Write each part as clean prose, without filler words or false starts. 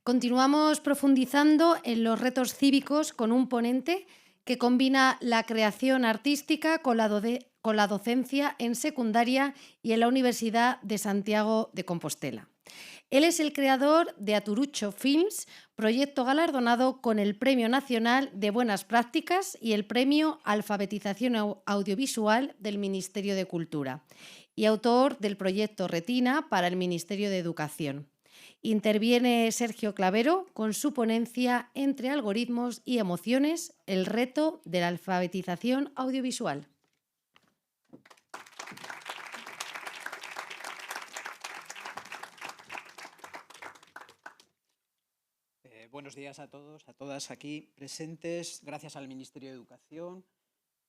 Continuamos profundizando en los retos cívicos con un ponente que combina la creación artística con la docencia en secundaria y en la Universidad de Santiago de Compostela. Él es el creador de Aturucho Films, proyecto galardonado con el Premio Nacional de Buenas Prácticas y el Premio Alfabetización Audiovisual del Ministerio de Cultura, y autor del proyecto Retina para el Ministerio de Educación. Interviene Sergio Clavero con su ponencia Entre algoritmos y emociones, el reto de la alfabetización audiovisual. Buenos días a todos, a todas aquí presentes. Gracias al Ministerio de Educación.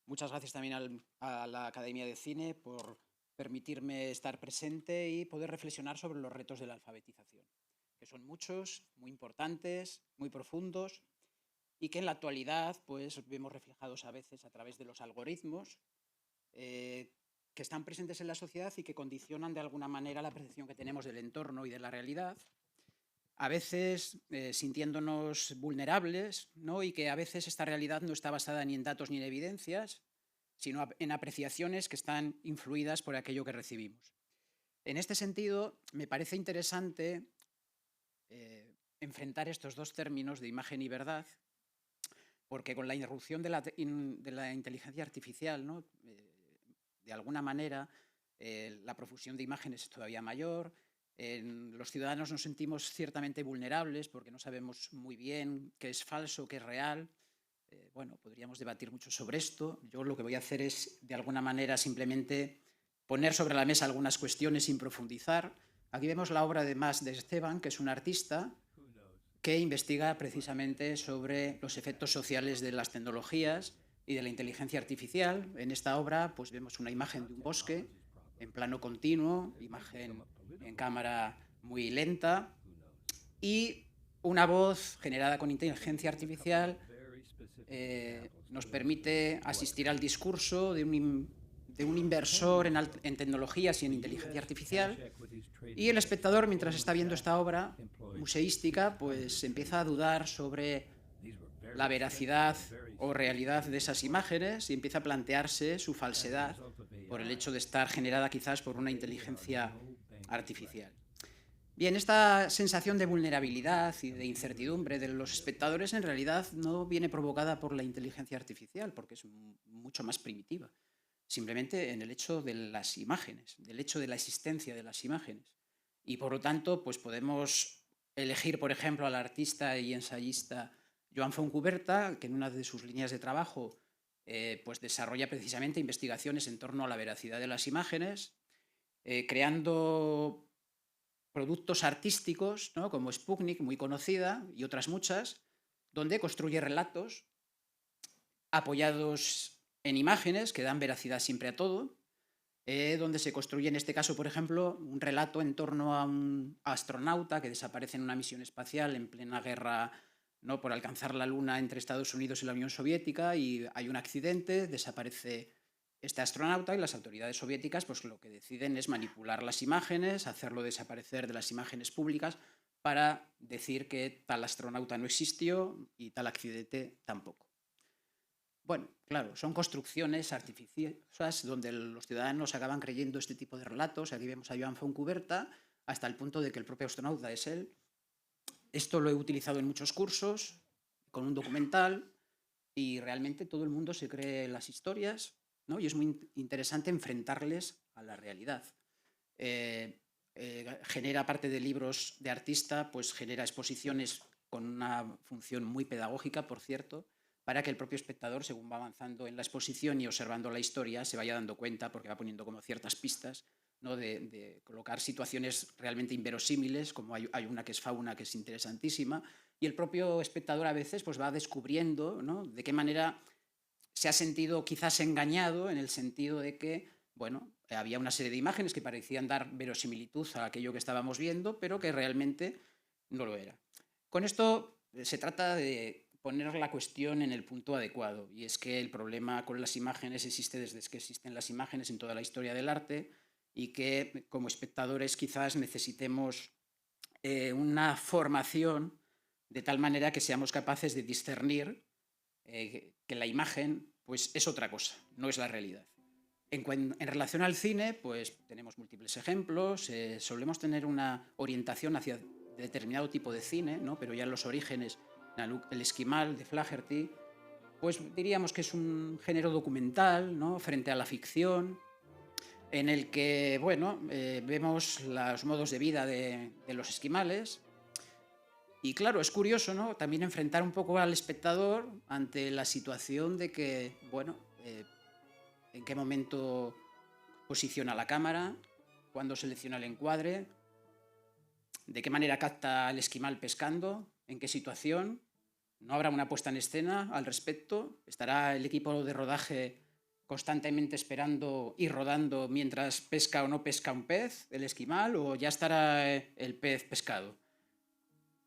Muchas gracias también a la Academia de Cine por permitirme estar presente y poder reflexionar sobre los retos de la alfabetización, que son muchos, muy importantes, muy profundos y que en la actualidad pues, vemos reflejados a veces a través de los algoritmos que están presentes en la sociedad y que condicionan de alguna manera la percepción que tenemos del entorno y de la realidad, a veces sintiéndonos vulnerables, ¿no? Y que a veces esta realidad no está basada ni en datos ni en evidencias, sino en apreciaciones que están influidas por aquello que recibimos. En este sentido, me parece interesante enfrentar estos dos términos de imagen y verdad, porque con la irrupción de la inteligencia artificial, ¿no? De alguna manera, la profusión de imágenes es todavía mayor. Los ciudadanos nos sentimos ciertamente vulnerables porque no sabemos muy bien qué es falso, qué es real. Bueno, podríamos debatir mucho sobre esto. Yo lo que voy a hacer es, de alguna manera, simplemente poner sobre la mesa algunas cuestiones sin profundizar. Aquí vemos la obra de Mas de Esteban, que es un artista que investiga precisamente sobre los efectos sociales de las tecnologías y de la inteligencia artificial. En esta obra pues vemos una imagen de un bosque en plano continuo, imagen en cámara muy lenta y una voz generada con inteligencia artificial nos permite asistir al discurso de un inversor en tecnologías y en inteligencia artificial, y el espectador, mientras está viendo esta obra museística, pues empieza a dudar sobre la veracidad o realidad de esas imágenes y empieza a plantearse su falsedad por el hecho de estar generada quizás por una inteligencia artificial. Bien, esta sensación de vulnerabilidad y de incertidumbre de los espectadores en realidad no viene provocada por la inteligencia artificial, porque es mucho más primitiva, simplemente en el hecho de las imágenes, del hecho de la existencia de las imágenes. Y por lo tanto, pues podemos elegir, por ejemplo, al artista y ensayista Joan Fontcuberta, que en una de sus líneas de trabajo pues desarrolla precisamente investigaciones en torno a la veracidad de las imágenes, creando productos artísticos, ¿no? Como Sputnik, muy conocida, y otras muchas, donde construye relatos apoyados en imágenes que dan veracidad siempre a todo, donde se construye, en este caso, por ejemplo, un relato en torno a un astronauta que desaparece en una misión espacial en plena guerra, ¿no? Por alcanzar la Luna entre Estados Unidos y la Unión Soviética, y hay un accidente, desaparece este astronauta y las autoridades soviéticas pues lo que deciden es manipular las imágenes, hacerlo desaparecer de las imágenes públicas para decir que tal astronauta no existió y tal accidente tampoco. Bueno, claro, son construcciones artificiosas donde los ciudadanos acaban creyendo este tipo de relatos. Aquí vemos a Joan Fontcuberta hasta el punto de que el propio astronauta es él. Esto lo he utilizado en muchos cursos, con un documental, y realmente todo el mundo se cree las historias, ¿no? Y es muy interesante enfrentarles a la realidad. Genera, aparte de libros de artista, pues genera exposiciones con una función muy pedagógica, por cierto, para que el propio espectador, según va avanzando en la exposición y observando la historia, se vaya dando cuenta, porque va poniendo como ciertas pistas, ¿no? de colocar situaciones realmente inverosímiles, como hay una que es Fauna, que es interesantísima, y el propio espectador a veces pues, va descubriendo, ¿no? De qué manera se ha sentido quizás engañado, en el sentido de que, bueno, había una serie de imágenes que parecían dar verosimilitud a aquello que estábamos viendo, pero que realmente no lo era. Con esto se trata de poner la cuestión en el punto adecuado, y es que el problema con las imágenes existe desde que existen las imágenes en toda la historia del arte, y que como espectadores quizás necesitemos una formación de tal manera que seamos capaces de discernir que la imagen pues, es otra cosa, no es la realidad. En relación al cine, pues tenemos múltiples ejemplos, solemos tener una orientación hacia determinado tipo de cine, ¿no? Pero ya en los orígenes, El Esquimal de Flaherty, pues diríamos que es un género documental, ¿no? Frente a la ficción, en el que, bueno, vemos los modos de vida de los esquimales. Y claro, es curioso, ¿no? También enfrentar un poco al espectador ante la situación de que, bueno, en qué momento posiciona la cámara, cuándo selecciona el encuadre, de qué manera capta el esquimal pescando, en qué situación. No habrá una puesta en escena al respecto. Estará el equipo de rodaje constantemente esperando y rodando mientras pesca o no pesca un pez, el esquimal, o ya estará el pez pescado.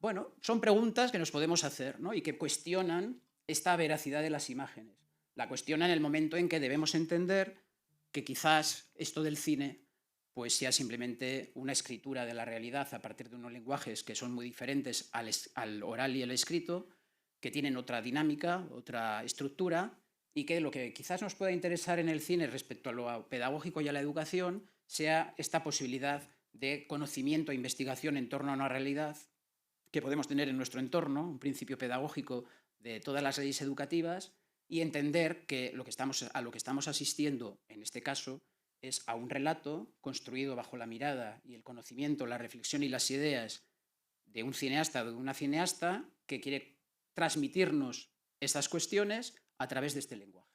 Bueno, son preguntas que nos podemos hacer, ¿no? Y que cuestionan esta veracidad de las imágenes. La cuestionan en el momento en que debemos entender que quizás esto del cine pues sea simplemente una escritura de la realidad a partir de unos lenguajes que son muy diferentes al oral y el escrito, que tienen otra dinámica, otra estructura, y que lo que quizás nos pueda interesar en el cine respecto a lo pedagógico y a la educación sea esta posibilidad de conocimiento e investigación en torno a una realidad que podemos tener en nuestro entorno, un principio pedagógico de todas las leyes educativas, y entender que a lo que estamos asistiendo en este caso es a un relato construido bajo la mirada y el conocimiento, la reflexión y las ideas de un cineasta o de una cineasta que quiere transmitirnos estas cuestiones a través de este lenguaje.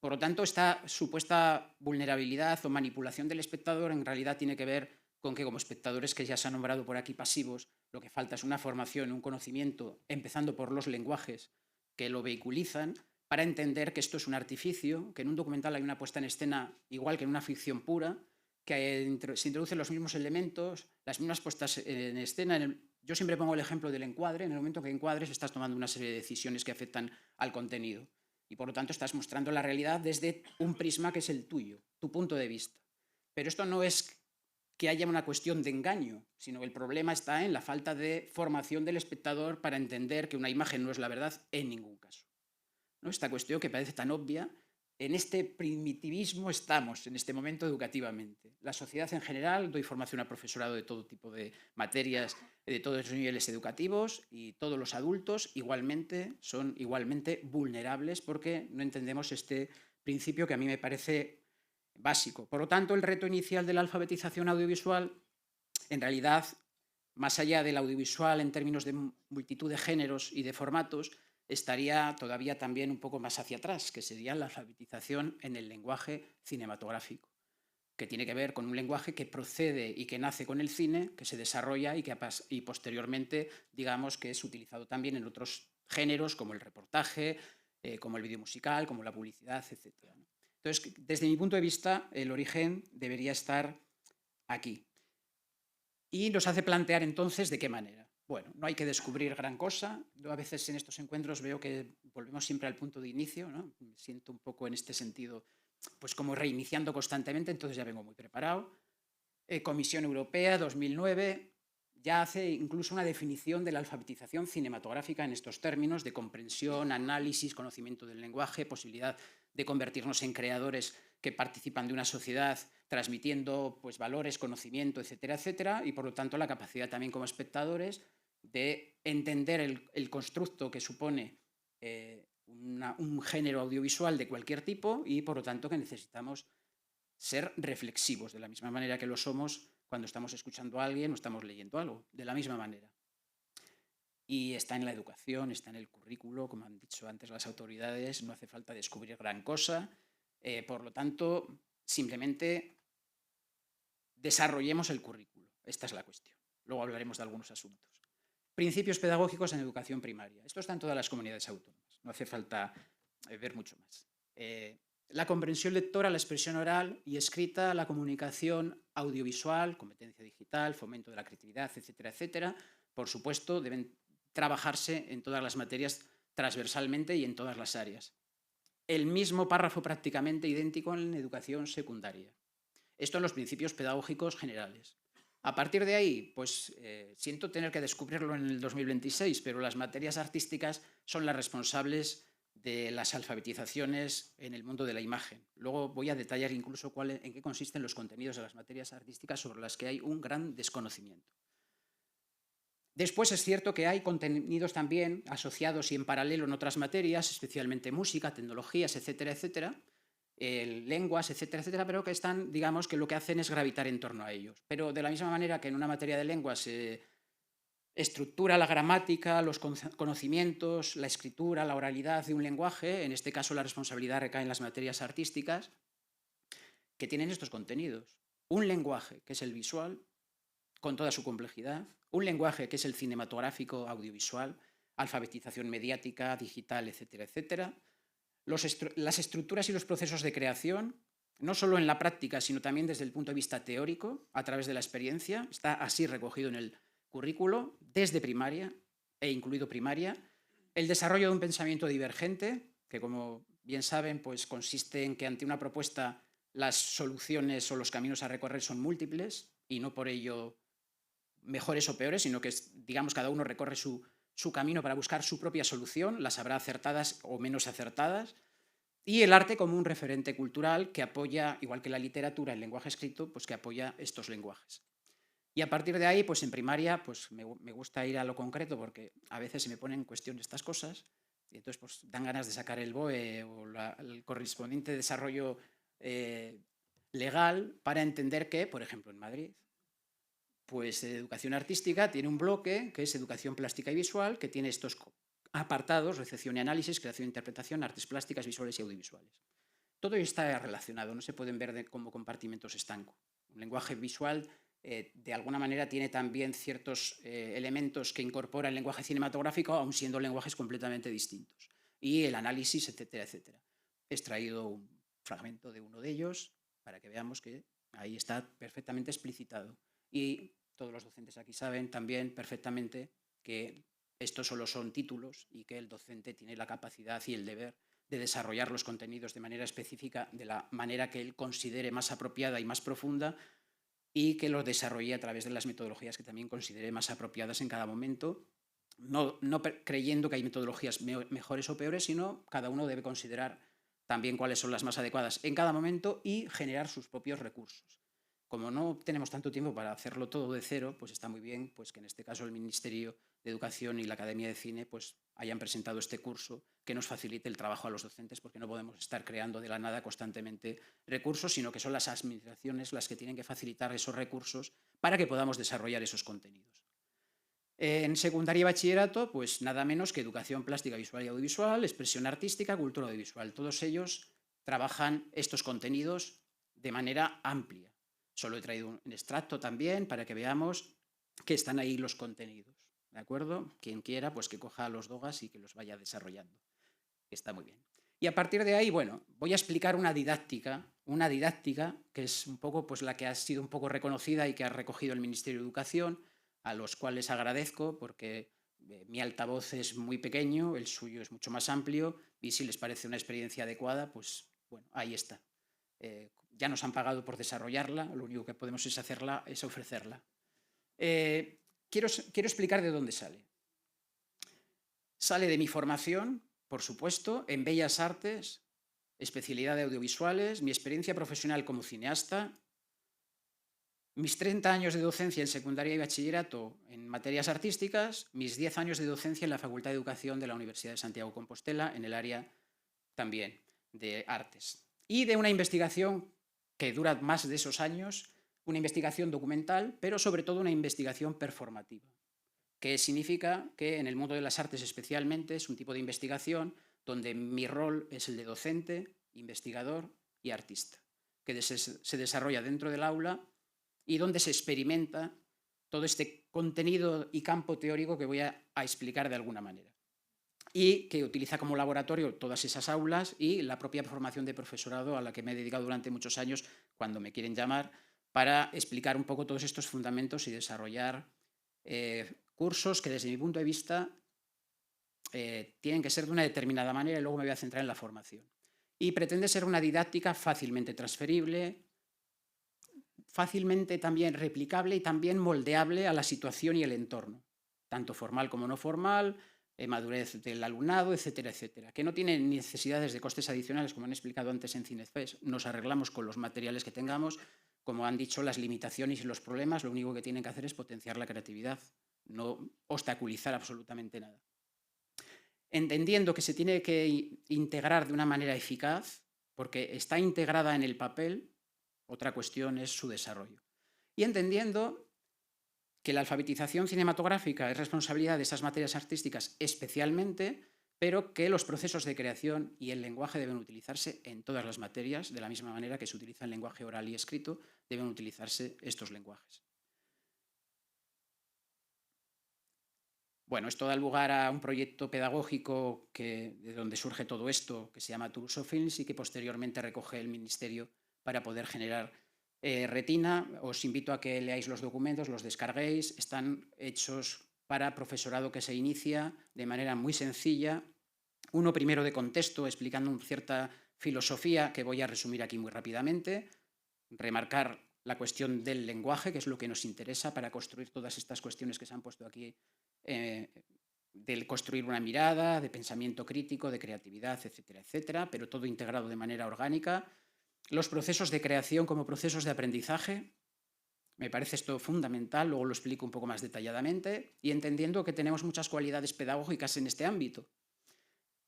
Por lo tanto, esta supuesta vulnerabilidad o manipulación del espectador en realidad tiene que ver con que como espectadores que ya se han nombrado por aquí pasivos, lo que falta es una formación, un conocimiento, empezando por los lenguajes que lo vehiculizan, para entender que esto es un artificio, que en un documental hay una puesta en escena igual que en una ficción pura, que se introducen los mismos elementos, las mismas puestas en escena. Yo siempre pongo el ejemplo del encuadre. En el momento que encuadres estás tomando una serie de decisiones que afectan al contenido y por lo tanto estás mostrando la realidad desde un prisma que es el tuyo, tu punto de vista. Pero esto no es que haya una cuestión de engaño, sino que el problema está en la falta de formación del espectador para entender que una imagen no es la verdad en ningún caso, ¿no? Esta cuestión que parece tan obvia, en este primitivismo estamos en este momento educativamente. La sociedad en general, doy formación a profesorado de todo tipo de materias, de todos los niveles educativos, y todos los adultos igualmente son igualmente vulnerables porque no entendemos este principio que a mí me parece básico. Por lo tanto, el reto inicial de la alfabetización audiovisual, en realidad, más allá del audiovisual en términos de multitud de géneros y de formatos, estaría todavía también un poco más hacia atrás, que sería la alfabetización en el lenguaje cinematográfico, que tiene que ver con un lenguaje que procede y que nace con el cine, que se desarrolla y posteriormente, digamos, que es utilizado también en otros géneros como el reportaje, como el vídeo musical, como la publicidad, etc. Entonces, desde mi punto de vista, el origen debería estar aquí. Y nos hace plantear entonces de qué manera. Bueno, no hay que descubrir gran cosa. Yo a veces en estos encuentros veo que volvemos siempre al punto de inicio, ¿no? Me siento un poco en este sentido, pues como reiniciando constantemente, entonces ya vengo muy preparado. Comisión Europea, 2009, ya hace incluso una definición de la alfabetización cinematográfica en estos términos de comprensión, análisis, conocimiento del lenguaje, posibilidad de convertirnos en creadores que participan de una sociedad transmitiendo pues, valores, conocimiento, etcétera, etcétera, y por lo tanto la capacidad también como espectadores de entender el constructo que supone un género audiovisual de cualquier tipo y por lo tanto que necesitamos ser reflexivos de la misma manera que lo somos cuando estamos escuchando a alguien o estamos leyendo algo, de la misma manera. Y está en la educación, está en el currículo, como han dicho antes las autoridades, no hace falta descubrir gran cosa. Por lo tanto, simplemente desarrollemos el currículo. Esta es la cuestión. Luego hablaremos de algunos asuntos. Principios pedagógicos en educación primaria. Esto está en todas las comunidades autónomas. No hace falta ver mucho más. La comprensión lectora, la expresión oral y escrita, la comunicación audiovisual, competencia digital, fomento de la creatividad, etcétera, etcétera. Por supuesto, deben trabajarse en todas las materias transversalmente y en todas las áreas. El mismo párrafo prácticamente idéntico en educación secundaria. Esto en los principios pedagógicos generales. A partir de ahí, pues siento tener que descubrirlo en el 2026, pero las materias artísticas son las responsables de las alfabetizaciones en el mundo de la imagen. Luego voy a detallar incluso en qué consisten los contenidos de las materias artísticas sobre las que hay un gran desconocimiento. Después es cierto que hay contenidos también asociados y en paralelo en otras materias, especialmente música, tecnologías, etcétera, etcétera, lenguas, etcétera, etcétera, pero que están, digamos, que lo que hacen es gravitar en torno a ellos. Pero de la misma manera que en una materia de lenguas se estructura la gramática, los conocimientos, la escritura, la oralidad de un lenguaje, en este caso la responsabilidad recae en las materias artísticas, que tienen estos contenidos. Un lenguaje, que es el visual, con toda su complejidad, un lenguaje que es el cinematográfico, audiovisual, alfabetización mediática, digital, etcétera, etcétera. Las estructuras y los procesos de creación, no solo en la práctica, sino también desde el punto de vista teórico, a través de la experiencia, está así recogido en el currículo, desde primaria e incluido primaria. El desarrollo de un pensamiento divergente, que como bien saben, pues consiste en que ante una propuesta las soluciones o los caminos a recorrer son múltiples y no por ello mejores o peores, sino que, digamos, cada uno recorre su camino para buscar su propia solución, las habrá acertadas o menos acertadas, y el arte como un referente cultural que apoya, igual que la literatura, el lenguaje escrito, pues que apoya estos lenguajes. Y a partir de ahí, pues en primaria, pues me gusta ir a lo concreto porque a veces se me ponen en cuestión estas cosas y entonces pues dan ganas de sacar el BOE o el correspondiente desarrollo legal para entender que, por ejemplo, en Madrid, pues educación artística tiene un bloque que es educación plástica y visual, que tiene estos apartados: recepción y análisis, creación e interpretación, artes plásticas, visuales y audiovisuales. Todo está relacionado, no se pueden ver como compartimentos estancos. Un lenguaje visual, de alguna manera, tiene también ciertos elementos que incorpora el lenguaje cinematográfico, aun siendo lenguajes completamente distintos. Y el análisis, etcétera, etcétera. He extraído un fragmento de uno de ellos para que veamos que ahí está perfectamente explicitado. Y todos los docentes aquí saben también perfectamente que estos solo son títulos y que el docente tiene la capacidad y el deber de desarrollar los contenidos de manera específica, de la manera que él considere más apropiada y más profunda, y que los desarrolle a través de las metodologías que también considere más apropiadas en cada momento, no creyendo que hay metodologías mejores o peores, sino cada uno debe considerar también cuáles son las más adecuadas en cada momento y generar sus propios recursos. Como no tenemos tanto tiempo para hacerlo todo de cero, pues está muy bien pues que en este caso el Ministerio de Educación y la Academia de Cine pues hayan presentado este curso que nos facilite el trabajo a los docentes, porque no podemos estar creando de la nada constantemente recursos, sino que son las administraciones las que tienen que facilitar esos recursos para que podamos desarrollar esos contenidos. En secundaria y bachillerato, pues nada menos que educación plástica, visual y audiovisual, expresión artística, cultura audiovisual. Todos ellos trabajan estos contenidos de manera amplia. Solo he traído un extracto también para que veamos que están ahí los contenidos. ¿De acuerdo? Quien quiera, pues que coja los dogas y que los vaya desarrollando. Está muy bien. Y a partir de ahí, bueno, voy a explicar una didáctica que es un poco pues la que ha sido un poco reconocida y que ha recogido el Ministerio de Educación, a los cuales agradezco porque mi altavoz es muy pequeño, el suyo es mucho más amplio y si les parece una experiencia adecuada, pues bueno, ahí está. Ya nos han pagado por desarrollarla, lo único que podemos es ofrecerla. Quiero explicar de dónde sale. Sale de mi formación, por supuesto, en Bellas Artes, especialidad de audiovisuales, mi experiencia profesional como cineasta, mis 30 años de docencia en secundaria y bachillerato en materias artísticas, mis 10 años de docencia en la Facultad de Educación de la Universidad de Santiago de Compostela, en el área también de artes. Y de una investigación que dura más de esos años, una investigación documental, pero sobre todo una investigación performativa, que significa que en el mundo de las artes especialmente es un tipo de investigación donde mi rol es el de docente, investigador y artista, que se desarrolla dentro del aula y donde se experimenta todo este contenido y campo teórico que voy a explicar de alguna manera, y que utiliza como laboratorio todas esas aulas y la propia formación de profesorado a la que me he dedicado durante muchos años, cuando me quieren llamar, para explicar un poco todos estos fundamentos y desarrollar cursos que desde mi punto de vista tienen que ser de una determinada manera, y luego me voy a centrar en la formación. Y pretende ser una didáctica fácilmente transferible, fácilmente también replicable y también moldeable a la situación y el entorno, tanto formal como no formal, madurez del alumnado, etcétera, etcétera, que no tienen necesidades de costes adicionales, como han explicado antes en Cinefest. Nos arreglamos con los materiales que tengamos, como han dicho, las limitaciones y los problemas, lo único que tienen que hacer es potenciar la creatividad, no obstaculizar absolutamente nada. Entendiendo que se tiene que integrar de una manera eficaz, porque está integrada en el papel, otra cuestión es su desarrollo. Y entendiendo que la alfabetización cinematográfica es responsabilidad de esas materias artísticas especialmente, pero que los procesos de creación y el lenguaje deben utilizarse en todas las materias, de la misma manera que se utiliza el lenguaje oral y escrito, deben utilizarse estos lenguajes. Bueno, esto da lugar a un proyecto pedagógico de donde surge todo esto, que se llama Toulouse Films y que posteriormente recoge el Ministerio para poder generar Retina. Os invito a que leáis los documentos, los descarguéis. Están hechos para profesorado que se inicia de manera muy sencilla. Uno primero de contexto, explicando una cierta filosofía que voy a resumir aquí muy rápidamente. Remarcar la cuestión del lenguaje, que es lo que nos interesa para construir todas estas cuestiones que se han puesto aquí, del construir una mirada, de pensamiento crítico, de creatividad, etcétera, etcétera, pero todo integrado de manera orgánica. Los procesos de creación como procesos de aprendizaje, me parece esto fundamental, luego lo explico un poco más detalladamente, y entendiendo que tenemos muchas cualidades pedagógicas en este ámbito.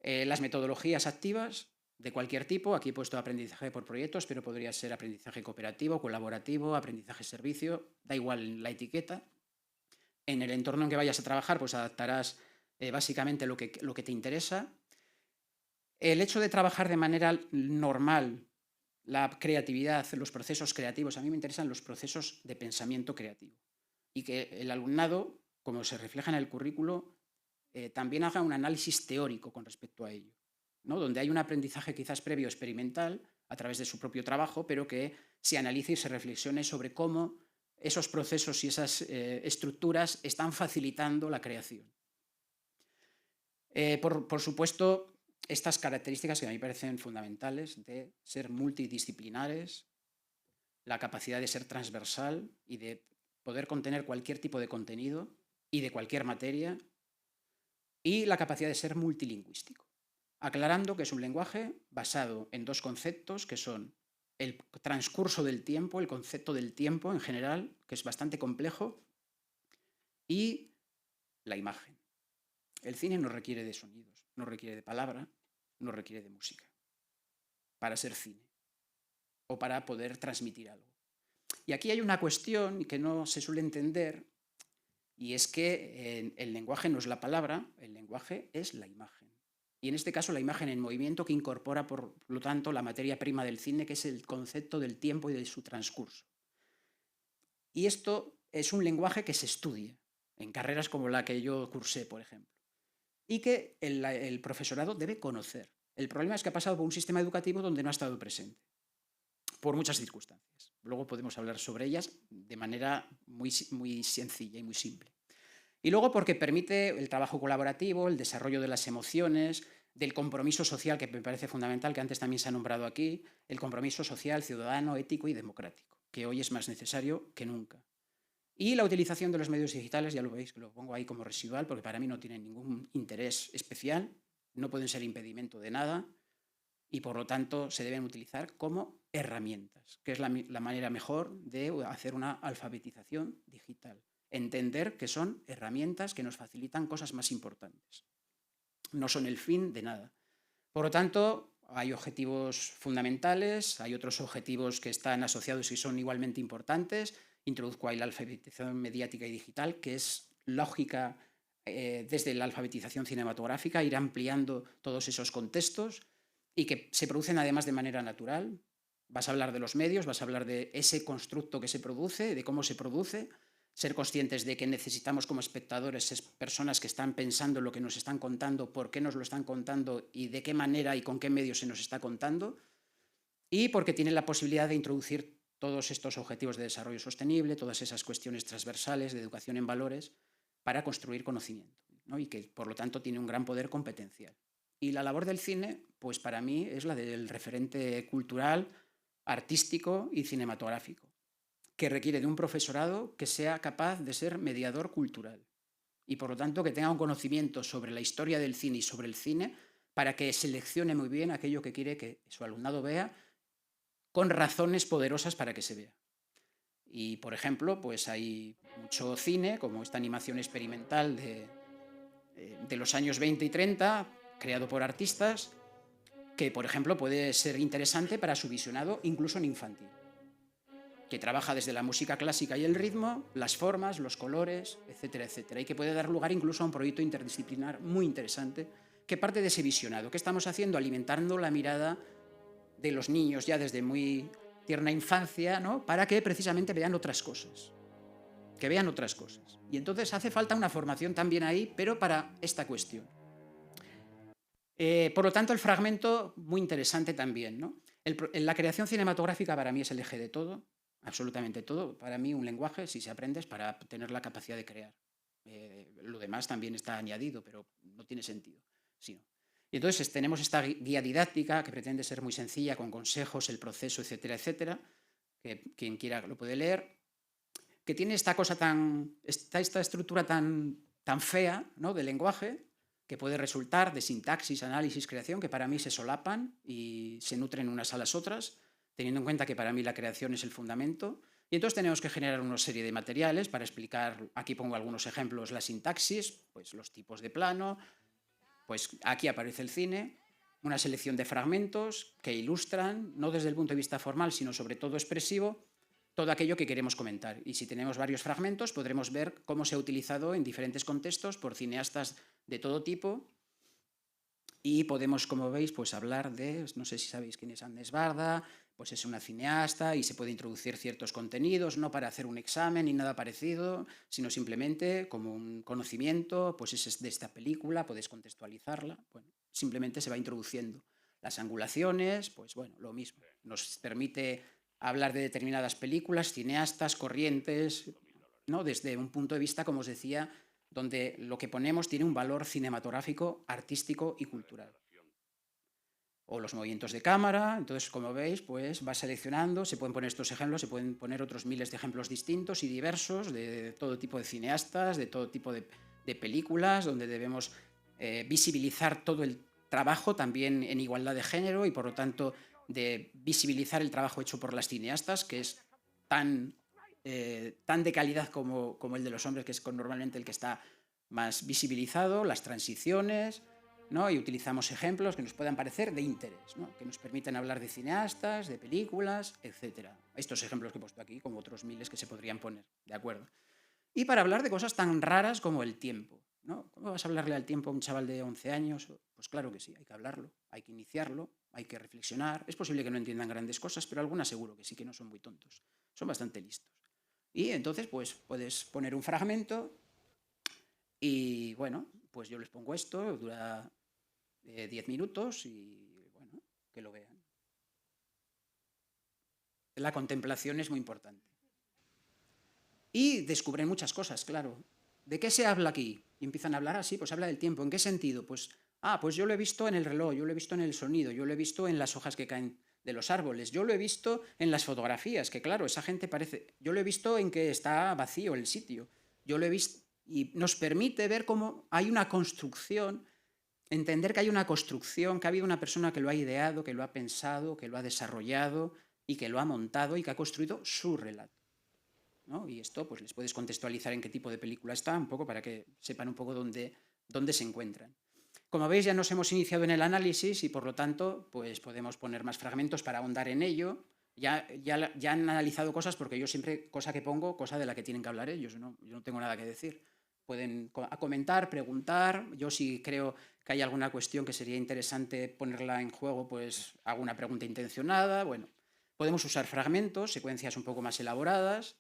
Las metodologías activas de cualquier tipo, aquí he puesto aprendizaje por proyectos, pero podría ser aprendizaje cooperativo, colaborativo, aprendizaje servicio, da igual la etiqueta. En el entorno en que vayas a trabajar, pues adaptarás básicamente lo que te interesa. El hecho de trabajar de manera normal la creatividad, los procesos creativos, a mí me interesan los procesos de pensamiento creativo y que el alumnado, como se refleja en el currículo, también haga un análisis teórico con respecto a ello, ¿no? Donde hay un aprendizaje quizás previo experimental a través de su propio trabajo, pero que se analice y se reflexione sobre cómo esos procesos y esas estructuras están facilitando la creación. Por supuesto, estas características que a mí me parecen fundamentales de ser multidisciplinares, la capacidad de ser transversal y de poder contener cualquier tipo de contenido y de cualquier materia, y la capacidad de ser multilingüístico, aclarando que es un lenguaje basado en dos conceptos que son el transcurso del tiempo, el concepto del tiempo en general, que es bastante complejo, y la imagen. El cine no requiere de sonidos, no requiere de palabra, no requiere de música para ser cine o para poder transmitir algo. Y aquí hay una cuestión que no se suele entender, y es que el lenguaje no es la palabra, el lenguaje es la imagen. Y en este caso la imagen en movimiento, que incorpora, por lo tanto, la materia prima del cine, que es el concepto del tiempo y de su transcurso. Y esto es un lenguaje que se estudia en carreras como la que yo cursé, por ejemplo, y que el profesorado debe conocer. El problema es que ha pasado por un sistema educativo donde no ha estado presente, por muchas circunstancias. Luego podemos hablar sobre ellas de manera muy sencilla y muy simple. Y luego porque permite el trabajo colaborativo, el desarrollo de las emociones, del compromiso social, que me parece fundamental, que antes también se ha nombrado aquí, el compromiso social, ciudadano, ético y democrático, que hoy es más necesario que nunca. Y la utilización de los medios digitales, ya lo veis, que lo pongo ahí como residual, porque para mí no tienen ningún interés especial, no pueden ser impedimento de nada, y por lo tanto se deben utilizar como herramientas, que es la manera mejor de hacer una alfabetización digital. Entender que son herramientas que nos facilitan cosas más importantes. No son el fin de nada. Por lo tanto, hay objetivos fundamentales, hay otros objetivos que están asociados y son igualmente importantes. Introduzco ahí la alfabetización mediática y digital, que es lógica desde la alfabetización cinematográfica, ir ampliando todos esos contextos y que se producen además de manera natural. Vas a hablar de los medios, vas a hablar de ese constructo que se produce, de cómo se produce, ser conscientes de que necesitamos como espectadores personas que están pensando en lo que nos están contando, por qué nos lo están contando y de qué manera y con qué medios se nos está contando, y porque tienen la posibilidad de introducir todos estos objetivos de desarrollo sostenible, todas esas cuestiones transversales de educación en valores para construir conocimiento, ¿no? Y que por lo tanto tiene un gran poder competencial. Y la labor del cine, pues para mí es la del referente cultural, artístico y cinematográfico, que requiere de un profesorado que sea capaz de ser mediador cultural y, por lo tanto, que tenga un conocimiento sobre la historia del cine y sobre el cine para que seleccione muy bien aquello que quiere que su alumnado vea con razones poderosas para que se vea. Y, por ejemplo, pues hay mucho cine, como esta animación experimental de los años 20 y 30, creado por artistas, que, por ejemplo, puede ser interesante para su visionado incluso en infantil, que trabaja desde la música clásica y el ritmo, las formas, los colores, etcétera, etcétera, y que puede dar lugar incluso a un proyecto interdisciplinar muy interesante que parte de ese visionado. ¿Qué estamos haciendo? Alimentando la mirada de los niños ya desde muy tierna infancia, ¿no? Para que precisamente vean otras cosas, que vean otras cosas. Y entonces hace falta una formación también ahí, pero para esta cuestión. Por lo tanto, el fragmento, muy interesante también, ¿no? La creación cinematográfica para mí es el eje de todo, absolutamente todo. Para mí un lenguaje, si se aprende, es para tener la capacidad de crear. Lo demás también está añadido, pero no tiene sentido. Sí, ¿no? Y entonces tenemos esta guía didáctica que pretende ser muy sencilla, con consejos, el proceso, etcétera, etcétera, que quien quiera lo puede leer, que tiene esta cosa esta estructura tan fea, ¿no?, del lenguaje, que puede resultar de sintaxis, análisis, creación, que para mí se solapan y se nutren unas a las otras, teniendo en cuenta que para mí la creación es el fundamento. Y entonces tenemos que generar una serie de materiales para explicar, aquí pongo algunos ejemplos, la sintaxis, pues los tipos de plano, pues aquí aparece el cine, una selección de fragmentos que ilustran, no desde el punto de vista formal, sino sobre todo expresivo, todo aquello que queremos comentar. Y si tenemos varios fragmentos, podremos ver cómo se ha utilizado en diferentes contextos por cineastas de todo tipo. Y podemos, como veis, pues hablar de, no sé si sabéis quién es Agnès Varda, pues es una cineasta y se puede introducir ciertos contenidos, no para hacer un examen ni nada parecido, sino simplemente como un conocimiento, pues es de esta película, podéis contextualizarla, bueno, simplemente se va introduciendo. Las angulaciones, pues bueno, lo mismo, nos permite hablar de determinadas películas, cineastas, corrientes, ¿no?, desde un punto de vista, como os decía, donde lo que ponemos tiene un valor cinematográfico, artístico y cultural. O los movimientos de cámara, entonces, como veis, pues va seleccionando, se pueden poner estos ejemplos, se pueden poner otros miles de ejemplos distintos y diversos de todo tipo de cineastas, de todo tipo de películas, donde debemos visibilizar todo el trabajo también en igualdad de género y, por lo tanto, de visibilizar el trabajo hecho por las cineastas, que es tan de calidad como el de los hombres, que es normalmente el que está más visibilizado, las transiciones, ¿no? Y utilizamos ejemplos que nos puedan parecer de interés, ¿no?, que nos permiten hablar de cineastas, de películas, etc. Estos ejemplos que he puesto aquí, como otros miles que se podrían poner, ¿de acuerdo? Y para hablar de cosas tan raras como el tiempo, ¿no? ¿Cómo vas a hablarle al tiempo a un chaval de 11 años? Pues claro que sí, hay que hablarlo, hay que iniciarlo, hay que reflexionar. Es posible que no entiendan grandes cosas, pero algunas seguro que sí, que no son muy tontos, son bastante listos. Y entonces, pues puedes poner un fragmento y, bueno, pues yo les pongo esto, dura 10 minutos y, bueno, que lo vean. La contemplación es muy importante. Y descubren muchas cosas, claro. ¿De qué se habla aquí? Y empiezan a hablar así, pues habla del tiempo. ¿En qué sentido? Pues yo lo he visto en el reloj, yo lo he visto en el sonido, yo lo he visto en las hojas que caen de los árboles, yo lo he visto en las fotografías, que claro, esa gente parece... Yo lo he visto en que está vacío el sitio, yo lo he visto... Y nos permite ver cómo hay una construcción, entender que hay una construcción, que ha habido una persona que lo ha ideado, que lo ha pensado, que lo ha desarrollado y que lo ha montado y que ha construido su relato, ¿no? Y esto pues les puedes contextualizar en qué tipo de película está, un poco para que sepan un poco dónde se encuentran. Como veis, ya nos hemos iniciado en el análisis y, por lo tanto, pues podemos poner más fragmentos para ahondar en ello. Ya han analizado cosas, porque yo siempre, cosa que pongo, cosa de la que tienen que hablar ellos, ¿no? Yo no tengo nada que decir. Pueden comentar, preguntar. Yo, si creo que hay alguna cuestión que sería interesante ponerla en juego, pues hago una pregunta intencionada. Bueno, podemos usar fragmentos, secuencias un poco más elaboradas.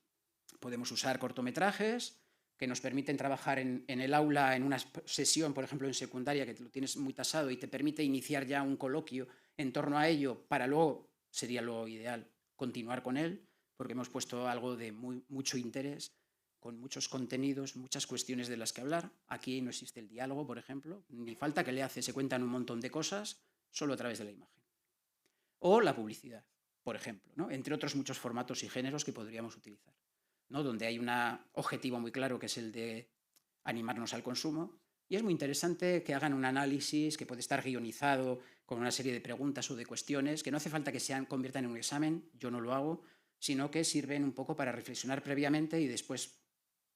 Podemos usar cortometrajes que nos permiten trabajar en el aula, en una sesión, por ejemplo, en secundaria, que lo tienes muy tasado y te permite iniciar ya un coloquio en torno a ello, para luego, sería lo ideal, continuar con él, porque hemos puesto algo de mucho interés, con muchos contenidos, muchas cuestiones de las que hablar. Aquí no existe el diálogo, por ejemplo, ni falta que le hace, se cuentan un montón de cosas solo a través de la imagen. O la publicidad. por ejemplo, ¿no? Entre otros muchos formatos y géneros que podríamos utilizar, ¿no? Donde hay un objetivo muy claro que es el de animarnos al consumo. Y es muy interesante que hagan un análisis que puede estar guionizado con una serie de preguntas o de cuestiones, que no hace falta que se conviertan en un examen, yo no lo hago, sino que sirven un poco para reflexionar previamente y después,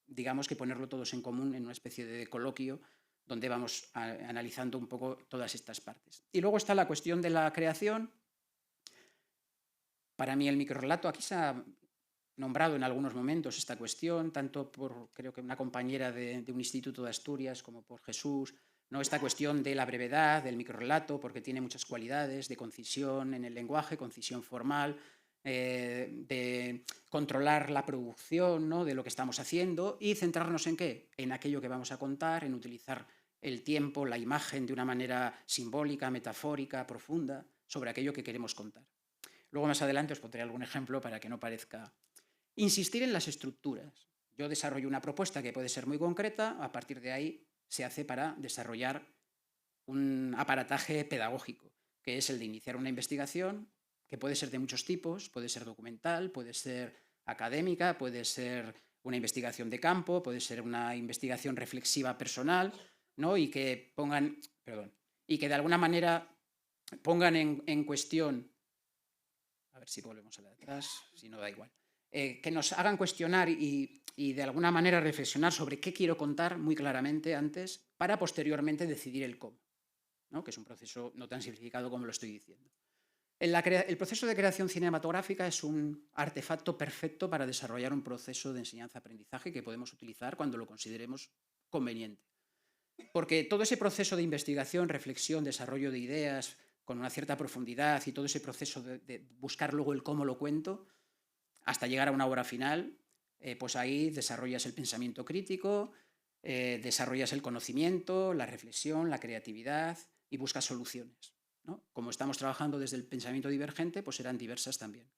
digamos que ponerlo todos en común en una especie de coloquio donde vamos analizando un poco todas estas partes. Y luego está la cuestión de la creación. Para mí el microrrelato, aquí se ha nombrado en algunos momentos esta cuestión, tanto por, creo que una compañera de un instituto de Asturias como por Jesús, ¿no? Esta cuestión de la brevedad del microrrelato, porque tiene muchas cualidades de concisión en el lenguaje, concisión formal, de controlar la producción, ¿no? De lo que estamos haciendo y centrarnos en qué, en aquello que vamos a contar, en utilizar el tiempo, la imagen de una manera simbólica, metafórica, profunda, sobre aquello que queremos contar. Luego más adelante os pondré algún ejemplo para que no parezca. Insistir en las estructuras. Yo desarrollo una propuesta que puede ser muy concreta, a partir de ahí se hace para desarrollar un aparataje pedagógico, que es el de iniciar una investigación, que puede ser de muchos tipos, puede ser documental, puede ser académica, puede ser una investigación de campo, puede ser una investigación reflexiva personal, ¿no? Y que pongan, y que de alguna manera pongan en cuestión, a ver si volvemos a la de atrás, si no da igual, que nos hagan cuestionar y de alguna manera reflexionar sobre qué quiero contar muy claramente antes para posteriormente decidir el cómo, ¿no? Que es un proceso no tan simplificado como lo estoy diciendo. El proceso de creación cinematográfica es un artefacto perfecto para desarrollar un proceso de enseñanza-aprendizaje que podemos utilizar cuando lo consideremos conveniente. Porque todo ese proceso de investigación, reflexión, desarrollo de ideas con una cierta profundidad y todo ese proceso de buscar luego el cómo lo cuento, hasta llegar a una obra final, pues ahí desarrollas el pensamiento crítico, desarrollas el conocimiento, la reflexión, la creatividad y buscas soluciones, ¿no? Como estamos trabajando desde el pensamiento divergente, pues serán diversas también.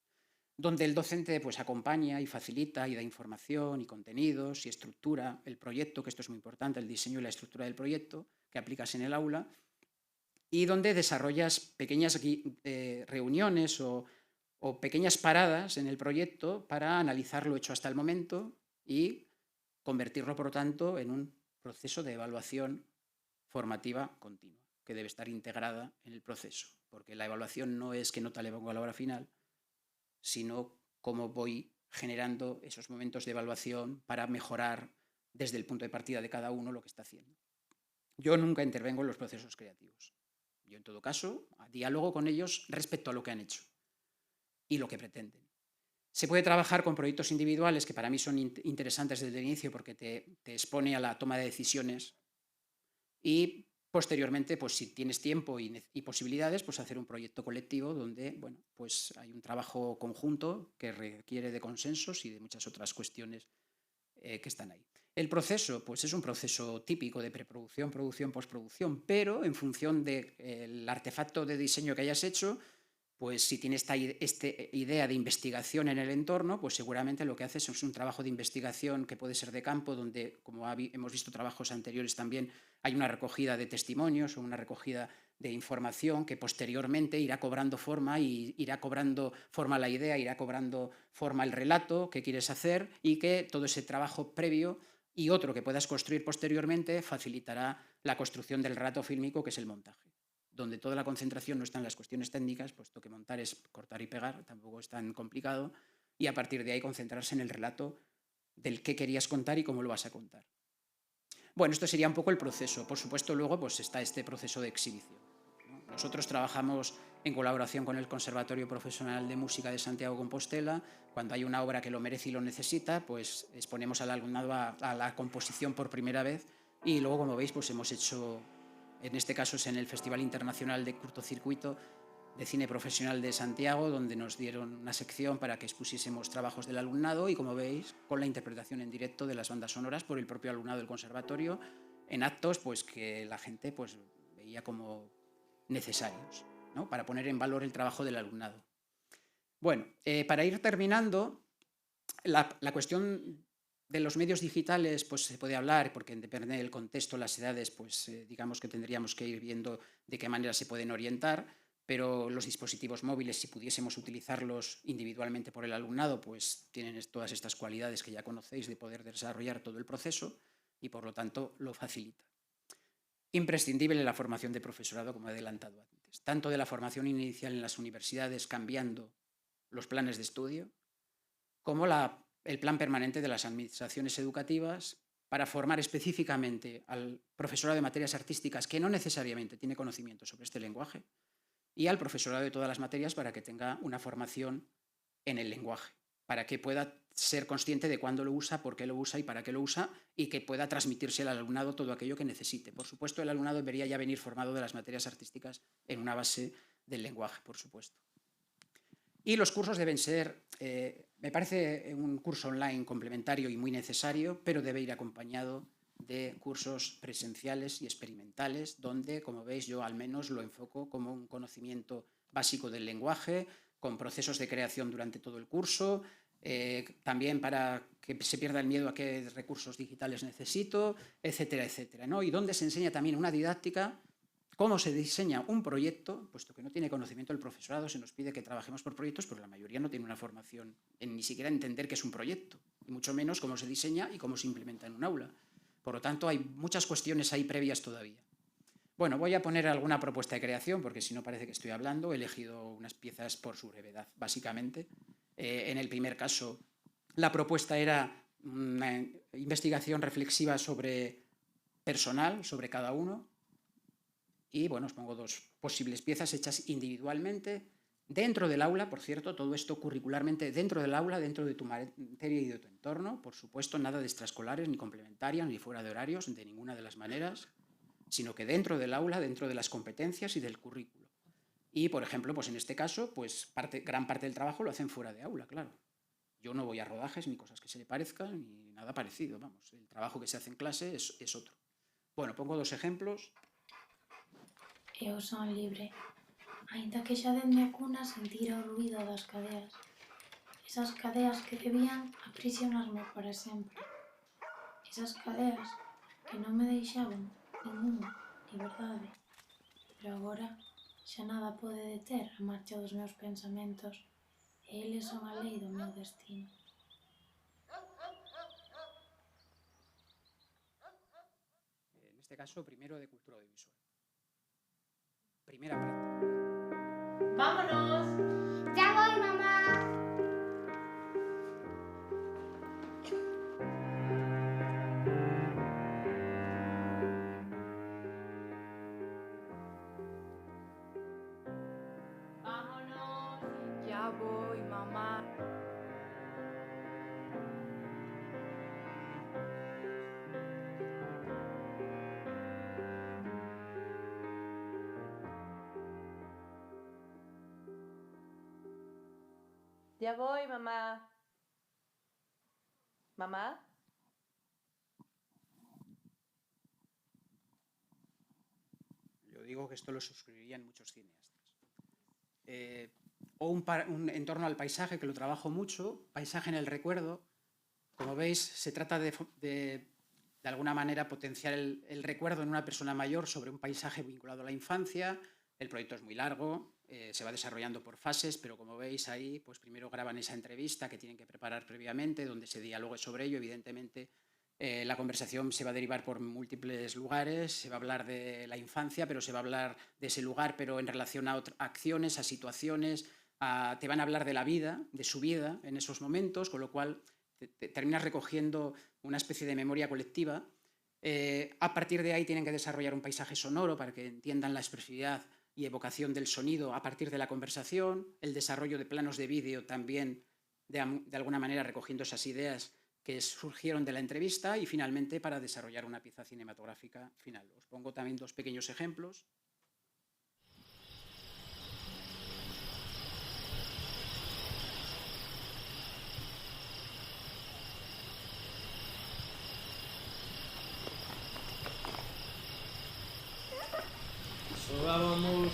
Donde el docente pues acompaña y facilita y da información y contenidos y estructura el proyecto, que esto es muy importante, el diseño y la estructura del proyecto que aplicas en el aula, y donde desarrollas pequeñas reuniones o pequeñas paradas en el proyecto para analizar lo hecho hasta el momento y convertirlo, por lo tanto, en un proceso de evaluación formativa continua, que debe estar integrada en el proceso, porque la evaluación no es qué nota le pongo a la hora final, sino cómo voy generando esos momentos de evaluación para mejorar desde el punto de partida de cada uno lo que está haciendo. Yo nunca intervengo en los procesos creativos. Yo, en todo caso, diálogo con ellos respecto a lo que han hecho y lo que pretenden. Se puede trabajar con proyectos individuales que para mí son interesantes desde el inicio porque te expone a la toma de decisiones y posteriormente, pues si tienes tiempo y posibilidades, pues hacer un proyecto colectivo donde, bueno, pues hay un trabajo conjunto que requiere de consensos y de muchas otras cuestiones que están ahí. El proceso, pues es un proceso típico de preproducción, producción, postproducción, pero en función del artefacto de diseño que hayas hecho, pues si tienes esta idea de investigación en el entorno, pues seguramente lo que haces es un trabajo de investigación que puede ser de campo, donde, como hemos visto trabajos anteriores también, hay una recogida de testimonios o una recogida de información que posteriormente irá cobrando forma y irá cobrando forma la idea, irá cobrando forma el relato que quieres hacer y que todo ese trabajo previo y otro que puedas construir posteriormente facilitará la construcción del relato fílmico, que es el montaje, donde toda la concentración no está en las cuestiones técnicas, puesto que montar es cortar y pegar, tampoco es tan complicado, y a partir de ahí concentrarse en el relato del qué querías contar y cómo lo vas a contar. Bueno, esto sería un poco el proceso. Por supuesto, luego pues está este proceso de exhibición, ¿no? Nosotros trabajamos en colaboración con el Conservatorio Profesional de Música de Santiago de Compostela. Cuando hay una obra que lo merece y lo necesita, pues exponemos al alumnado a la composición por primera vez y luego, como veis, pues hemos hecho, en este caso es en el Festival Internacional de Cortocircuito de Cine Profesional de Santiago, donde nos dieron una sección para que expusiésemos trabajos del alumnado y, como veis, con la interpretación en directo de las bandas sonoras por el propio alumnado del conservatorio en actos pues, que la gente pues, veía como necesarios, ¿no? Para poner en valor el trabajo del alumnado. Bueno, para ir terminando, la cuestión de los medios digitales pues se puede hablar porque depende del contexto, las edades, pues digamos que tendríamos que ir viendo de qué manera se pueden orientar, pero los dispositivos móviles, si pudiésemos utilizarlos individualmente por el alumnado, pues tienen todas estas cualidades que ya conocéis de poder desarrollar todo el proceso y por lo tanto lo facilita. Imprescindible la formación de profesorado, como he adelantado antes, tanto de la formación inicial en las universidades cambiando los planes de estudio, como el plan permanente de las administraciones educativas para formar específicamente al profesorado de materias artísticas que no necesariamente tiene conocimiento sobre este lenguaje y al profesorado de todas las materias para que tenga una formación en el lenguaje, para que pueda ser consciente de cuándo lo usa, por qué lo usa y para qué lo usa y que pueda transmitirse al alumnado todo aquello que necesite. Por supuesto, el alumnado debería ya venir formado de las materias artísticas en una base del lenguaje, por supuesto. Y los cursos deben ser, me parece un curso online complementario y muy necesario, pero debe ir acompañado de cursos presenciales y experimentales, donde, como veis, yo al menos lo enfoco como un conocimiento básico del lenguaje, con procesos de creación durante todo el curso, también para que se pierda el miedo a qué recursos digitales necesito, etcétera, etcétera, ¿no? Y donde se enseña también una didáctica, cómo se diseña un proyecto, puesto que no tiene conocimiento el profesorado, se nos pide que trabajemos por proyectos, pero la mayoría no tiene una formación en ni siquiera entender qué es un proyecto, y mucho menos cómo se diseña y cómo se implementa en un aula. Por lo tanto, hay muchas cuestiones ahí previas todavía. Bueno, voy a poner alguna propuesta de creación, porque si no parece que estoy hablando. He elegido unas piezas por su brevedad, básicamente. En el primer caso, la propuesta era una investigación reflexiva sobre personal, sobre cada uno. Y bueno, os pongo dos posibles piezas hechas individualmente, dentro del aula, por cierto, todo esto curricularmente dentro del aula, dentro de tu materia y de tu entorno, por supuesto, nada de extraescolares, ni complementarias, ni fuera de horarios, de ninguna de las maneras, sino que dentro del aula, dentro de las competencias y del currículo. Y, por ejemplo, pues en este caso, pues gran parte del trabajo lo hacen fuera de aula, claro. Yo no voy a rodajes, ni cosas que se le parezcan, ni nada parecido, vamos. El trabajo que se hace en clase es otro. Bueno, pongo dos ejemplos. Eu son libre, aínda que xa dende a cuna sentira o ruído das cadeas. Esas cadeas que debían aprisionarme para sempre. Esas cadeas que non me deixaban ningunha liberdade. Pero agora xa nada pode deter a marcha dos meus pensamentos e eles son a lei do meu destino. En este caso, primero de cultura audiovisual. Primera práctica. ¡Vámonos! ¡Ya voy, mamá! ¡Vámonos! Ya voy, mamá. Ya voy, mamá. ¿Mamá? Yo digo que esto lo suscribirían muchos cineastas. O un entorno al paisaje, que lo trabajo mucho, paisaje en el recuerdo. Como veis, se trata de alguna manera potenciar el recuerdo en una persona mayor sobre un paisaje vinculado a la infancia. El proyecto es muy largo, se va desarrollando por fases, pero como veis ahí, pues primero graban esa entrevista que tienen que preparar previamente, donde se dialogue sobre ello. Evidentemente, la conversación se va a derivar por múltiples lugares, se va a hablar de la infancia, pero se va a hablar de ese lugar, pero en relación a acciones, a situaciones, te van a hablar de la vida, de su vida en esos momentos, con lo cual terminas recogiendo una especie de memoria colectiva. A partir de ahí tienen que desarrollar un paisaje sonoro para que entiendan la expresividad y evocación del sonido a partir de la conversación, el desarrollo de planos de vídeo también, de alguna manera recogiendo esas ideas que surgieron de la entrevista, y finalmente para desarrollar una pieza cinematográfica final. Os pongo también dos pequeños ejemplos. Xogábamos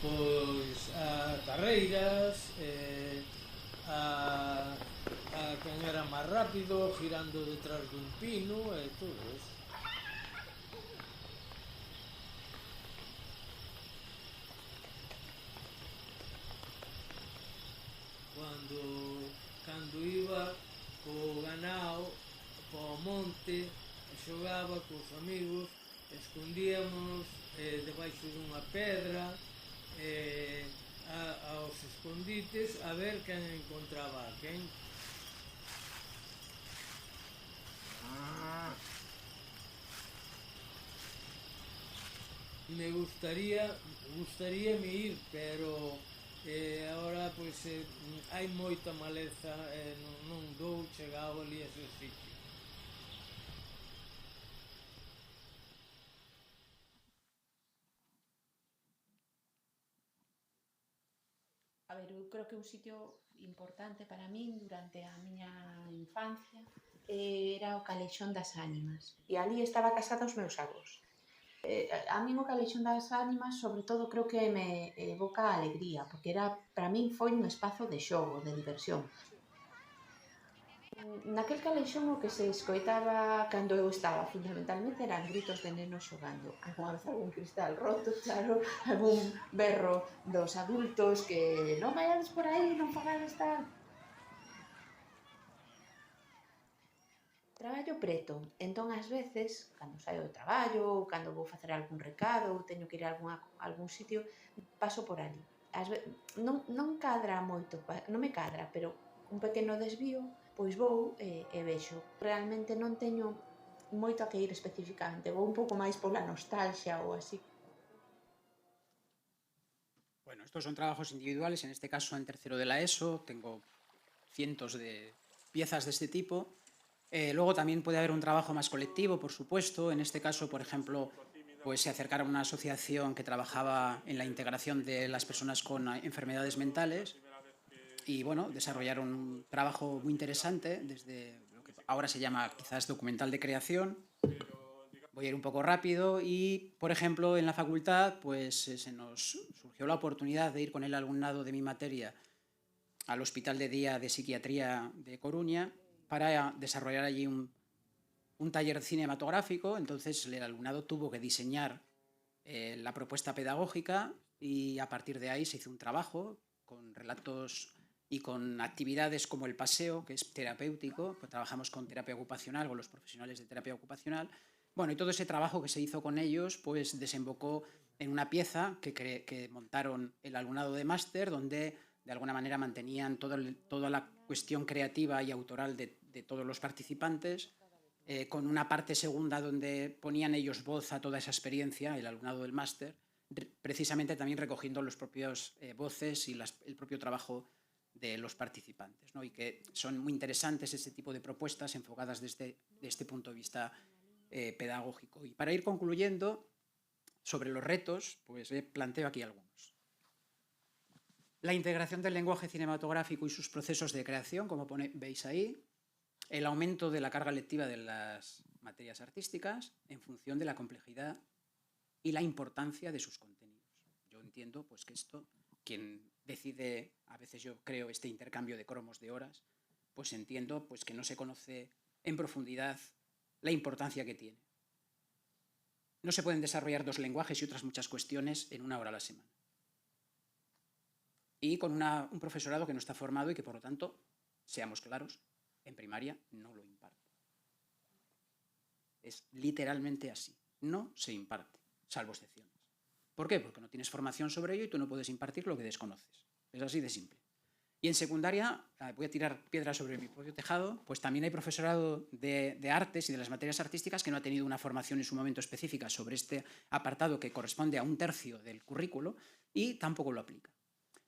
pois a carreiras, a quen era máis rápido, girando detrás dun pino e todo eso. cando iba co ganao po monte, xogaba cos amigos, escondíamos debaixo dunha pedra, aos escondites, a ver quen encontraba a quen. Me gustaríame ir, pero agora pois hai moita maleza e non dou chegado ali a ese sitio. A ver, eu creo que un sitio importante para min durante a miña infancia era o Calexón das Ánimas. E ali estaba casada os meus avós. A min o Calexón das Ánimas, sobre todo, creo que me evoca a alegría, porque para min foi un espazo de xogo, de diversión. Naquel calexón o que se escoitaba cando eu estaba fundamentalmente eran gritos de nenos xogando. Alguna vez algún cristal roto, claro, algún berro dos adultos que non vayades por aí, non fagades tal. Traballo preto, entón ás veces, cando saio do traballo ou cando vou facer algún recado ou teño que ir a algún sitio, paso por ali. Non cadra moito, non me cadra, pero un pequeno desvío, pois vou e vexo. Realmente non teño moito a que ir especificamente, vou un pouco máis pola nostalgia ou así. Bueno, estos son trabajos individuales, en este caso en tercero de la ESO, tengo cientos de piezas de este tipo. Luego también puede haber un trabajo más colectivo, por supuesto. En este caso, por ejemplo, pues se acercaron a una asociación que trabajaba en la integración de las personas con enfermedades mentales y, bueno, desarrollaron un trabajo muy interesante desde lo que ahora se llama quizás documental de creación. Voy a ir un poco rápido y, por ejemplo, en la facultad pues se nos surgió la oportunidad de ir con el alumnado de mi materia al Hospital de Día de Psiquiatría de Coruña para desarrollar allí un taller cinematográfico. Entonces el alumnado tuvo que diseñar la propuesta pedagógica y a partir de ahí se hizo un trabajo con relatos y con actividades como el paseo, que es terapéutico, pues trabajamos con terapia ocupacional, con los profesionales de terapia ocupacional. Bueno, y todo ese trabajo que se hizo con ellos pues desembocó en una pieza que montaron el alumnado de máster, donde de alguna manera mantenían toda la cuestión creativa y autoral de todos los participantes, con una parte segunda donde ponían ellos voz a toda esa experiencia, el alumnado del máster, precisamente también recogiendo los propios voces y el propio trabajo de los participantes, ¿no? Y que son muy interesantes este tipo de propuestas enfocadas desde este punto de vista pedagógico. Y para ir concluyendo sobre los retos, pues planteo aquí algunos. La integración del lenguaje cinematográfico y sus procesos de creación, como veis ahí. El aumento de la carga lectiva de las materias artísticas en función de la complejidad y la importancia de sus contenidos. Yo entiendo pues, que esto, quien decide, a veces yo creo, este intercambio de cromos de horas, pues entiendo pues, que no se conoce en profundidad la importancia que tiene. No se pueden desarrollar dos lenguajes y otras muchas cuestiones en 1 hora a la semana. Y con un profesorado que no está formado y que, por lo tanto, seamos claros, en primaria no lo imparte. Es literalmente así. No se imparte, salvo excepciones. ¿Por qué? Porque no tienes formación sobre ello y tú no puedes impartir lo que desconoces. Es así de simple. Y en secundaria, voy a tirar piedras sobre mi propio tejado, pues también hay profesorado de artes y de las materias artísticas que no ha tenido una formación en su momento específica sobre este apartado que corresponde a 1/3 del currículo y tampoco lo aplica.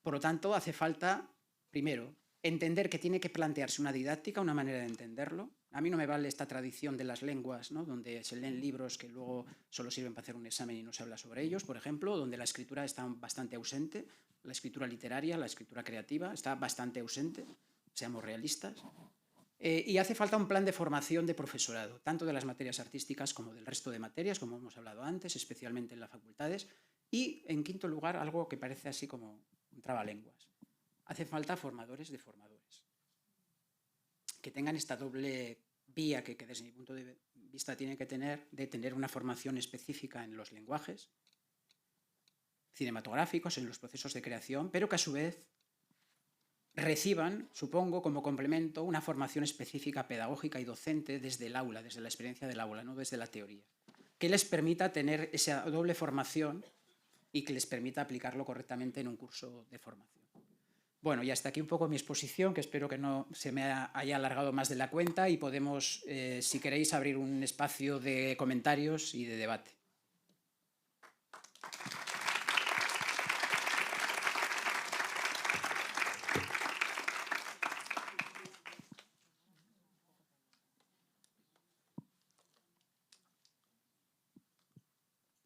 Por lo tanto, hace falta, primero, entender que tiene que plantearse una didáctica, una manera de entenderlo. A mí no me vale esta tradición de las lenguas, ¿no? Donde se leen libros que luego solo sirven para hacer un examen y no se habla sobre ellos, por ejemplo, donde la escritura está bastante ausente, la escritura literaria, la escritura creativa está bastante ausente, seamos realistas. Y hace falta un plan de formación de profesorado, tanto de las materias artísticas como del resto de materias, como hemos hablado antes, especialmente en las facultades. Y, en quinto lugar, algo que parece así como un trabalenguas. Hace falta formadores de formadores, que tengan esta doble vía que desde mi punto de vista tiene que tener, de tener una formación específica en los lenguajes cinematográficos, en los procesos de creación, pero que a su vez reciban, supongo, como complemento, una formación específica pedagógica y docente desde el aula, desde la experiencia del aula, no desde la teoría, que les permita tener esa doble formación y que les permita aplicarlo correctamente en un curso de formación. Bueno, y hasta aquí un poco mi exposición, que espero que no se me haya alargado más de la cuenta y podemos, si queréis, abrir un espacio de comentarios y de debate.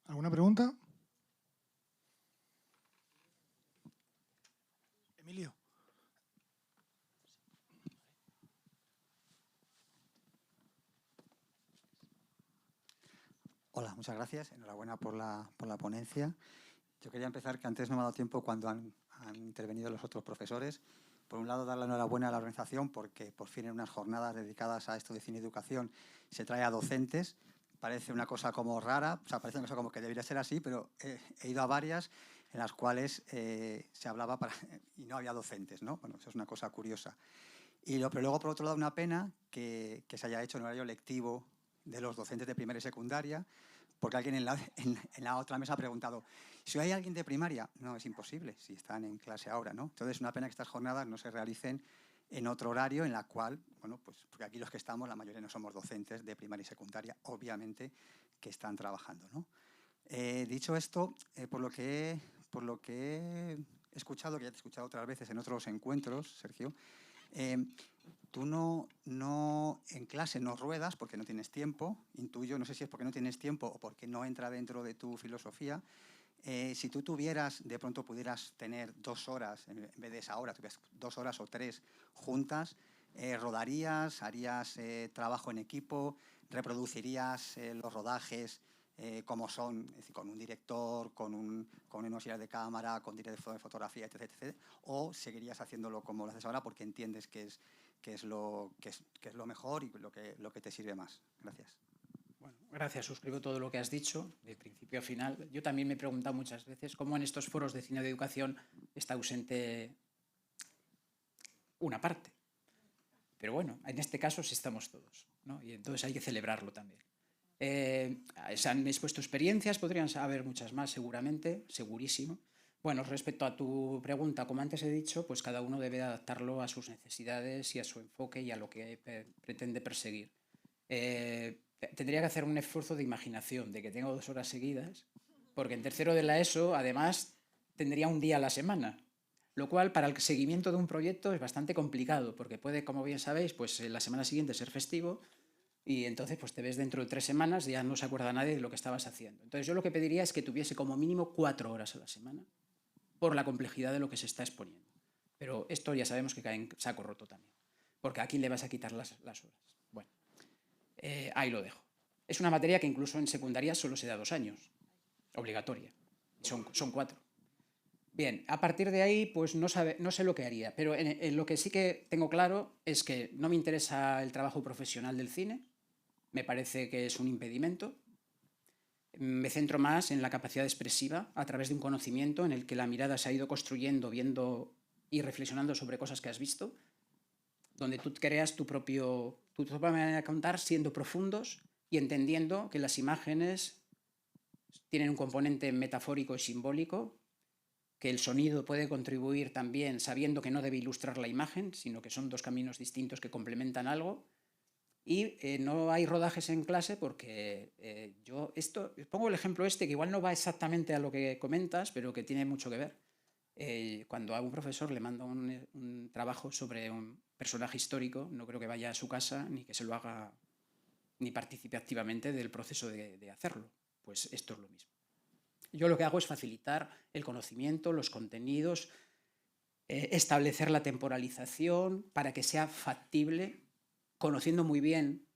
¿Alguna pregunta? Emilio. Hola, muchas gracias. Enhorabuena por la ponencia. Yo quería empezar, que antes no me ha dado tiempo cuando han intervenido los otros profesores. Por un lado, dar la enhorabuena a la organización porque por fin en unas jornadas dedicadas a esto de cine y educación se trae a docentes. Parece una cosa como rara, o sea, parece una cosa como que debería ser así, pero he ido a varias en las cuales se hablaba y no había docentes, ¿no? Bueno, eso es una cosa curiosa. Pero luego, por otro lado, una pena que se haya hecho en horario lectivo de los docentes de primaria y secundaria, porque alguien en la otra mesa ha preguntado, ¿si hay alguien de primaria? No, es imposible, si están en clase ahora, ¿no? Entonces, una pena que estas jornadas no se realicen en otro horario en la cual, bueno, pues porque aquí los que estamos, la mayoría no somos docentes de primaria y secundaria, obviamente que están trabajando, ¿no? Dicho esto, por lo que he escuchado, que ya te he escuchado otras veces en otros encuentros, Sergio, tú no en clase no ruedas porque no tienes tiempo, intuyo, no sé si es porque no tienes tiempo o porque no entra dentro de tu filosofía. Si tú de pronto pudieras tener 2 horas, en vez de esa hora, tuvieras 2 horas o 3 juntas, rodarías, harías trabajo en equipo, reproducirías los rodajes como son, es decir, con un director, con un auxiliar de cámara, con director de fotografía, etc., o seguirías haciéndolo como lo haces ahora porque entiendes que es lo mejor y lo que te sirve más. Gracias. Bueno, gracias, suscribo todo lo que has dicho, de principio a final. Yo también me he preguntado muchas veces cómo en estos foros de cine de educación está ausente una parte. Pero bueno, en este caso sí estamos todos, ¿no? Y entonces hay que celebrarlo también. Se han expuesto experiencias, podrían haber muchas más seguramente, segurísimo. Bueno, respecto a tu pregunta, como antes he dicho, pues cada uno debe adaptarlo a sus necesidades y a su enfoque y a lo que pretende perseguir. Tendría que hacer un esfuerzo de imaginación, de que tengo 2 horas seguidas, porque en tercero de la ESO, además, tendría un día a la semana, lo cual para el seguimiento de un proyecto es bastante complicado, porque puede, como bien sabéis, pues la semana siguiente ser festivo y entonces pues te ves dentro de 3 semanas y ya no se acuerda nadie de lo que estabas haciendo. Entonces yo lo que pediría es que tuviese como mínimo 4 horas a la semana, por la complejidad de lo que se está exponiendo. Pero esto ya sabemos que cae en saco roto también, porque ¿a quién le vas a quitar las horas? Bueno, ahí lo dejo. Es una materia que incluso en secundaria solo se da 2 años, obligatoria. Son 4. Bien, a partir de ahí pues no sé lo que haría, pero en lo que sí que tengo claro es que no me interesa el trabajo profesional del cine, me parece que es un impedimento. Me centro más en la capacidad expresiva a través de un conocimiento en el que la mirada se ha ido construyendo, viendo y reflexionando sobre cosas que has visto, donde tú creas tu propia manera de contar siendo profundos y entendiendo que las imágenes tienen un componente metafórico y simbólico, que el sonido puede contribuir también sabiendo que no debe ilustrar la imagen, sino que son 2 caminos distintos que complementan algo. Y no hay rodajes en clase porque yo pongo el ejemplo que igual no va exactamente a lo que comentas, pero que tiene mucho que ver. Cuando a un profesor le manda un trabajo sobre un personaje histórico, no creo que vaya a su casa ni que se lo haga ni participe activamente del proceso de hacerlo. Pues esto es lo mismo. Yo lo que hago es facilitar el conocimiento, los contenidos, establecer la temporalización para que sea factible, conociendo muy bien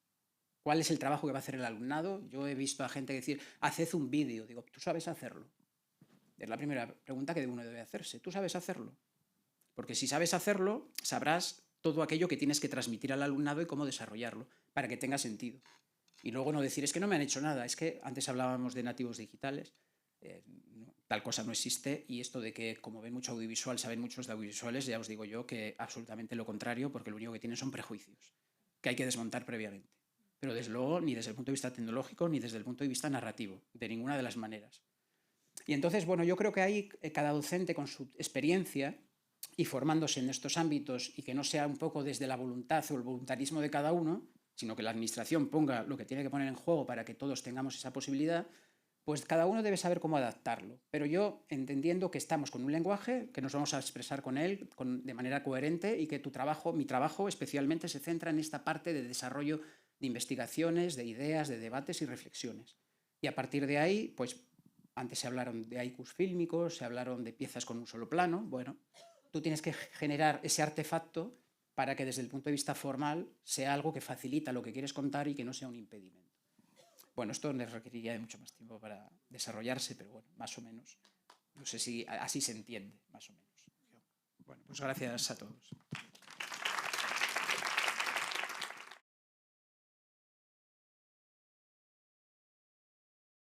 cuál es el trabajo que va a hacer el alumnado. Yo he visto a gente decir, haced un vídeo. Digo, ¿tú sabes hacerlo? Es la primera pregunta que uno debe hacerse. ¿Tú sabes hacerlo? Porque si sabes hacerlo, sabrás todo aquello que tienes que transmitir al alumnado y cómo desarrollarlo para que tenga sentido. Y luego no decir, es que no me han hecho nada. Es que antes hablábamos de nativos digitales. Tal cosa no existe, y esto de que como ven mucho audiovisual, saben muchos de audiovisuales, ya os digo yo que absolutamente lo contrario, porque lo único que tienen son prejuicios, que hay que desmontar previamente. Pero desde luego ni desde el punto de vista tecnológico ni desde el punto de vista narrativo, de ninguna de las maneras. Y entonces, bueno, yo creo que ahí cada docente con su experiencia y formándose en estos ámbitos, y que no sea un poco desde la voluntad o el voluntarismo de cada uno, sino que la administración ponga lo que tiene que poner en juego para que todos tengamos esa posibilidad, pues cada uno debe saber cómo adaptarlo. Pero yo, entendiendo que estamos con un lenguaje, que nos vamos a expresar con él de manera coherente, y que mi trabajo especialmente se centra en esta parte de desarrollo de investigaciones, de ideas, de debates y reflexiones. Y a partir de ahí, pues antes se hablaron de haikus fílmicos, se hablaron de piezas con un solo plano. Bueno, tú tienes que generar ese artefacto para que desde el punto de vista formal sea algo que facilita lo que quieres contar y que no sea un impedimento. Bueno, esto les requeriría de mucho más tiempo para desarrollarse, pero bueno, más o menos. No sé si así se entiende, más o menos. Bueno, pues gracias a todos.